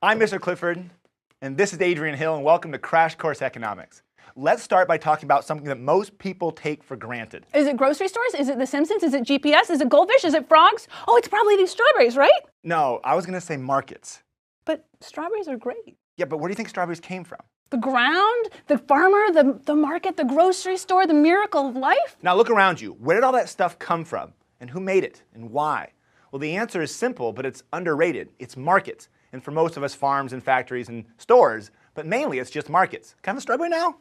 I'm Mr. Clifford, and this is Adrian Hill, and welcome to Crash Course Economics. Let's start by talking about something that most people take for granted. Is it grocery stores? Is it The Simpsons? Is it GPS? Is it goldfish? Is it frogs? Oh, it's probably these strawberries, right? No, I was going to say markets. But strawberries are great. Yeah, but where do you think strawberries came from? The ground, the farmer, the market, the grocery store, the miracle of life. Now look around you. Where did all that stuff come from? And who made it? And why? Well, the answer is simple, but it's underrated. It's markets. And for most of us, farms and factories and stores. But mainly, it's just markets. Can I have a strawberry now?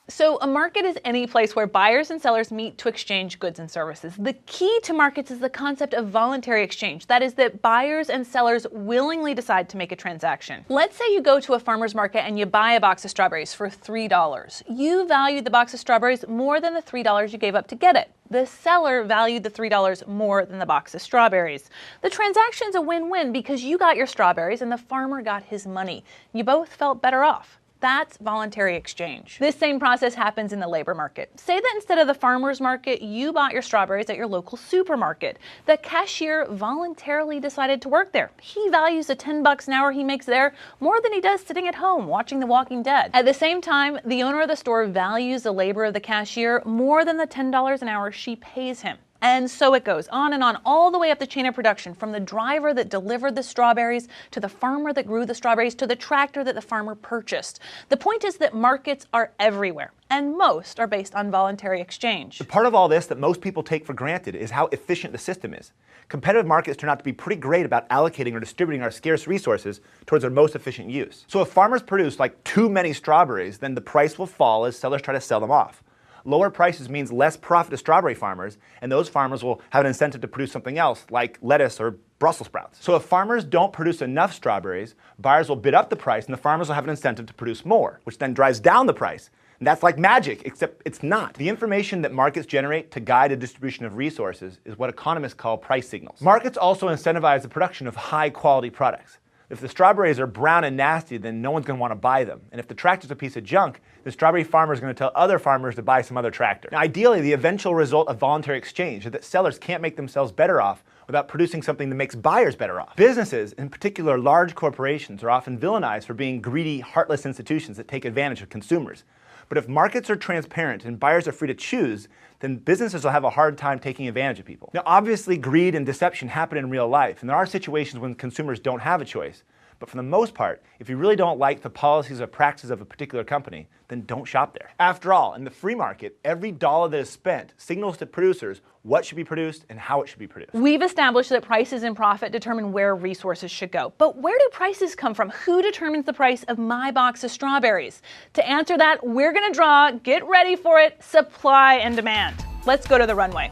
So a market is any place where buyers and sellers meet to exchange goods and services. The key to markets is the concept of voluntary exchange. That is that buyers and sellers willingly decide to make a transaction. Let's say you go to a farmer's market and you buy a box of strawberries for $3. You value the box of strawberries more than the $3 you gave up to get it. The seller valued the $3 more than the box of strawberries. The transaction's a win-win because you got your strawberries and the farmer got his money. You both felt better off. That's voluntary exchange. This same process happens in the labor market. Say that instead of the farmer's market, you bought your strawberries at your local supermarket. The cashier voluntarily decided to work there. He values the $10 an hour he makes there more than he does sitting at home watching The Walking Dead. At the same time, the owner of the store values the labor of the cashier more than the $10 an hour she pays him. And so it goes on and on, all the way up the chain of production, from the driver that delivered the strawberries, to the farmer that grew the strawberries, to the tractor that the farmer purchased. The point is that markets are everywhere, and most are based on voluntary exchange. The part of all this that most people take for granted is how efficient the system is. Competitive markets turn out to be pretty great about allocating or distributing our scarce resources towards their most efficient use. So if farmers produce like too many strawberries, then the price will fall as sellers try to sell them off. Lower prices means less profit to strawberry farmers, and those farmers will have an incentive to produce something else, like lettuce or Brussels sprouts. So if farmers don't produce enough strawberries, buyers will bid up the price, and the farmers will have an incentive to produce more, which then drives down the price. And that's like magic, except it's not. The information that markets generate to guide a distribution of resources is what economists call price signals. Markets also incentivize the production of high-quality products. If the strawberries are brown and nasty, then no one's going to want to buy them. And if the tractor's a piece of junk, the strawberry farmer is going to tell other farmers to buy some other tractor. Now, ideally, the eventual result of voluntary exchange is that sellers can't make themselves better off without producing something that makes buyers better off. Businesses, in particular large corporations, are often villainized for being greedy, heartless institutions that take advantage of consumers. But if markets are transparent and buyers are free to choose, then businesses will have a hard time taking advantage of people. Now, obviously, greed and deception happen in real life, and there are situations when consumers don't have a choice. But for the most part, if you really don't like the policies or practices of a particular company, then don't shop there. After all, in the free market, every dollar that is spent signals to producers what should be produced and how it should be produced. We've established that prices and profit determine where resources should go. But where do prices come from? Who determines the price of my box of strawberries? To answer that, we're going to draw, get ready for it, supply and demand. Let's go to the runway.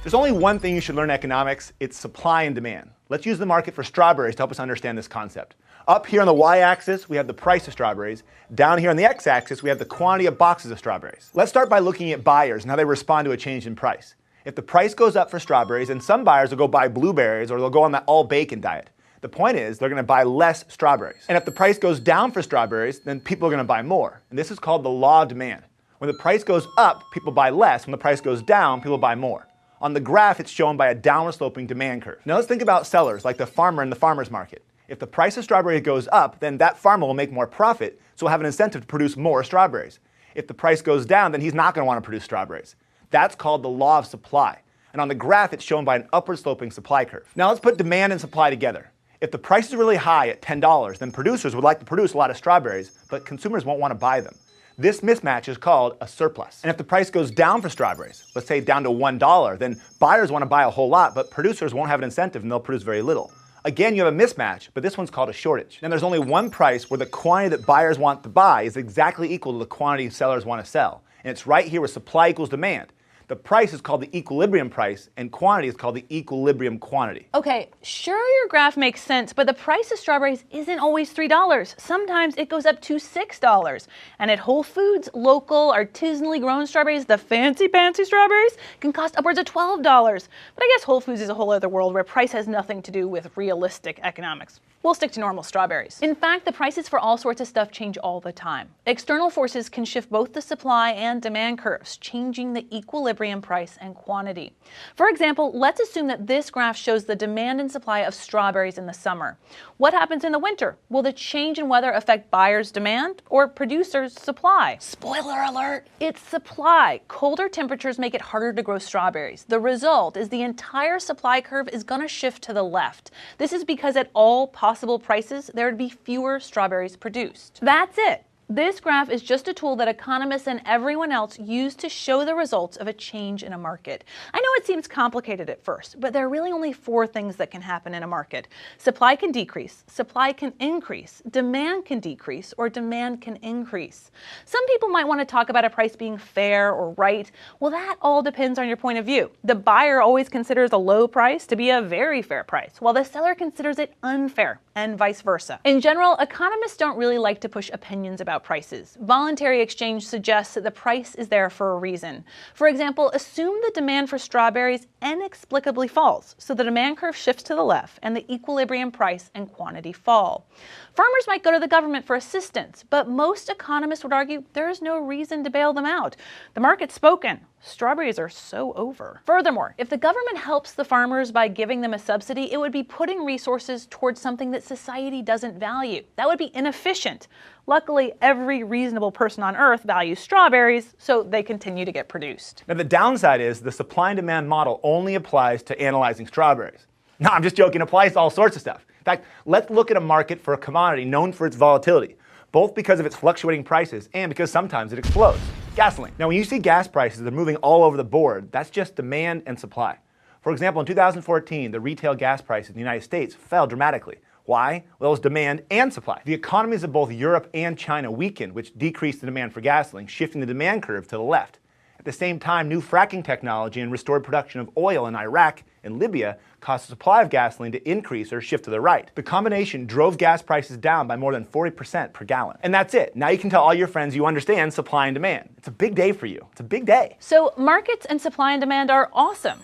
There's only one thing you should learn in economics, it's supply and demand. Let's use the market for strawberries to help us understand this concept. Up here on the y-axis, we have the price of strawberries. Down here on the x-axis, we have the quantity of boxes of strawberries. Let's start by looking at buyers and how they respond to a change in price. If the price goes up for strawberries, then some buyers will go buy blueberries or they'll go on that all-bacon diet. The point is, they're going to buy less strawberries. And if the price goes down for strawberries, then people are going to buy more. And this is called the law of demand. When the price goes up, people buy less. When the price goes down, people buy more. On the graph, it's shown by a downward sloping demand curve. Now let's think about sellers, like the farmer in the farmer's market. If the price of strawberries goes up, then that farmer will make more profit, so he'll have an incentive to produce more strawberries. If the price goes down, then he's not going to want to produce strawberries. That's called the law of supply. And on the graph, it's shown by an upward sloping supply curve. Now let's put demand and supply together. If the price is really high at $10, then producers would like to produce a lot of strawberries, but consumers won't want to buy them. This mismatch is called a surplus. And if the price goes down for strawberries, let's say down to $1, then buyers want to buy a whole lot, but producers won't have an incentive and they'll produce very little. Again, you have a mismatch, but this one's called a shortage. And there's only one price where the quantity that buyers want to buy is exactly equal to the quantity sellers want to sell. And it's right here where supply equals demand. The price is called the equilibrium price, and quantity is called the equilibrium quantity. Okay, sure your graph makes sense, but the price of strawberries isn't always $3. Sometimes it goes up to $6. And at Whole Foods, local, artisanally grown strawberries, the fancy strawberries, can cost upwards of $12. But I guess Whole Foods is a whole other world where price has nothing to do with realistic economics. We'll stick to normal strawberries. In fact, the prices for all sorts of stuff change all the time. External forces can shift both the supply and demand curves, changing the equilibrium price and quantity. For example, let's assume that this graph shows the demand and supply of strawberries in the summer. What happens in the winter? Will the change in weather affect buyers' demand or producers' supply? Spoiler alert, it's supply. Colder temperatures make it harder to grow strawberries. The result is the entire supply curve is going to shift to the left. This is because at all possible prices, there would be fewer strawberries produced. That's it. This graph is just a tool that economists and everyone else use to show the results of a change in a market. I know it seems complicated at first, but there are really only 4 things that can happen in a market. Supply can decrease, supply can increase, demand can decrease, or demand can increase. Some people might want to talk about a price being fair or right. Well, that all depends on your point of view. The buyer always considers a low price to be a very fair price, while the seller considers it unfair, and vice versa. In general, economists don't really like to push opinions about prices. Voluntary exchange suggests that the price is there for a reason. For example, assume the demand for strawberries inexplicably falls, so the demand curve shifts to the left and the equilibrium price and quantity fall. Farmers might go to the government for assistance, but most economists would argue there is no reason to bail them out. The market's spoken. Strawberries are so over. Furthermore, if the government helps the farmers by giving them a subsidy, it would be putting resources towards something that society doesn't value. That would be inefficient. Luckily, every reasonable person on Earth values strawberries, so they continue to get produced. Now, the downside is the supply and demand model only applies to analyzing strawberries. No, I'm just joking. It applies to all sorts of stuff. In fact, let's look at a market for a commodity known for its volatility, both because of its fluctuating prices and because sometimes it explodes. Gasoline. Now, when you see gas prices, they're moving all over the board. That's just demand and supply. For example, in 2014, the retail gas prices in the United States fell dramatically. Why? Well, it was demand and supply. The economies of both Europe and China weakened, which decreased the demand for gasoline, shifting the demand curve to the left. At the same time, new fracking technology and restored production of oil in Iraq and Libya caused the supply of gasoline to increase or shift to the right. The combination drove gas prices down by more than 40% per gallon. And that's it. Now you can tell all your friends you understand supply and demand. It's a big day for you. It's a big day. So markets and supply and demand are awesome.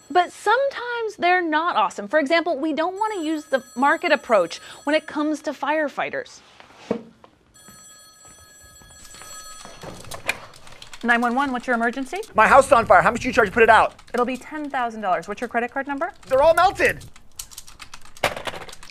But sometimes they're not awesome. For example, we don't want to use the market approach when it comes to firefighters. 911, what's your emergency? My house is on fire. How much do you charge to put it out? It'll be $10,000. What's your credit card number? They're all melted.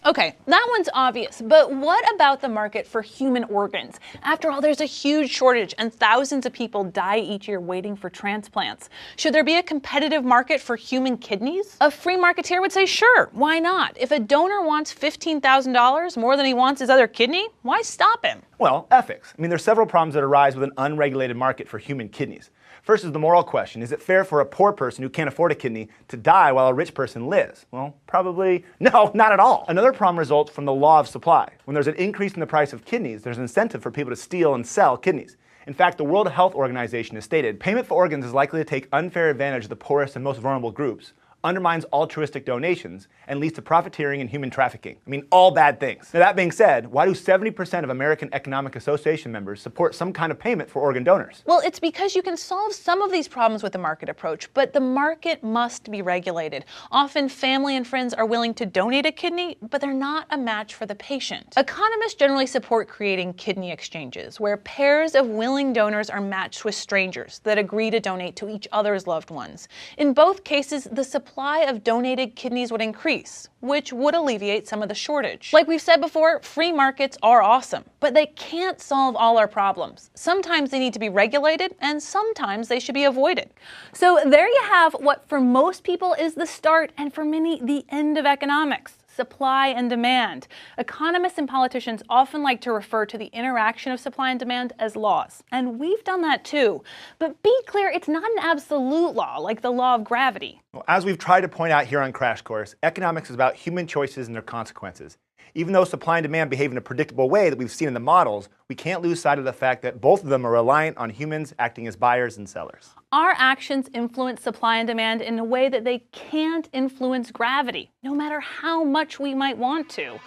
Okay, that one's obvious, but what about the market for human organs? After all, there's a huge shortage and thousands of people die each year waiting for transplants. Should there be a competitive market for human kidneys? A free marketeer would say, sure, why not? If a donor wants $15,000 more than he wants his other kidney, why stop him? Well, ethics. I mean, there's several problems that arise with an unregulated market for human kidneys. First is the moral question. Is it fair for a poor person who can't afford a kidney to die while a rich person lives? Well, probably no, not at all. Another problem results from the law of supply. When there's an increase in the price of kidneys, there's an incentive for people to steal and sell kidneys. In fact, the World Health Organization has stated payment for organs is likely to take unfair advantage of the poorest and most vulnerable groups, undermines altruistic donations, and leads to profiteering and human trafficking. I mean, all bad things. Now, that being said, why do 70% of American Economic Association members support some kind of payment for organ donors? Well, it's because you can solve some of these problems with the market approach, but the market must be regulated. Often, family and friends are willing to donate a kidney, but they're not a match for the patient. Economists generally support creating kidney exchanges, where pairs of willing donors are matched with strangers that agree to donate to each other's loved ones. In both cases, the supply of donated kidneys would increase, which would alleviate some of the shortage. Like we've said before, free markets are awesome, but they can't solve all our problems. Sometimes they need to be regulated, and sometimes they should be avoided. So there you have what for most people is the start, and for many, the end of economics. Supply and demand. Economists and politicians often like to refer to the interaction of supply and demand as laws. And we've done that too. But be clear, it's not an absolute law like the law of gravity. Well, as we've tried to point out here on Crash Course, economics is about human choices and their consequences. Even though supply and demand behave in a predictable way that we've seen in the models, we can't lose sight of the fact that both of them are reliant on humans acting as buyers and sellers. Our actions influence supply and demand in a way that they can't influence gravity, no matter how much we might want to.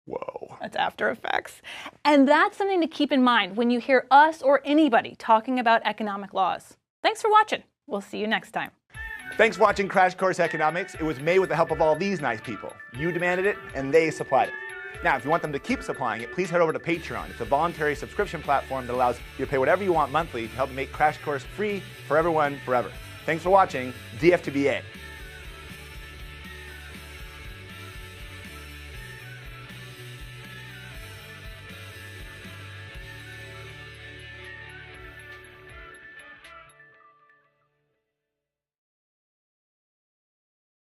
Whoa. That's After Effects. And that's something to keep in mind when you hear us or anybody talking about economic laws. Thanks for watching. We'll see you next time. Thanks for watching Crash Course Economics. It was made with the help of all these nice people. You demanded it, and they supplied it. Now, if you want them to keep supplying it, please head over to Patreon. It's a voluntary subscription platform that allows you to pay whatever you want monthly to help make Crash Course free for everyone forever. Thanks for watching DF2BA.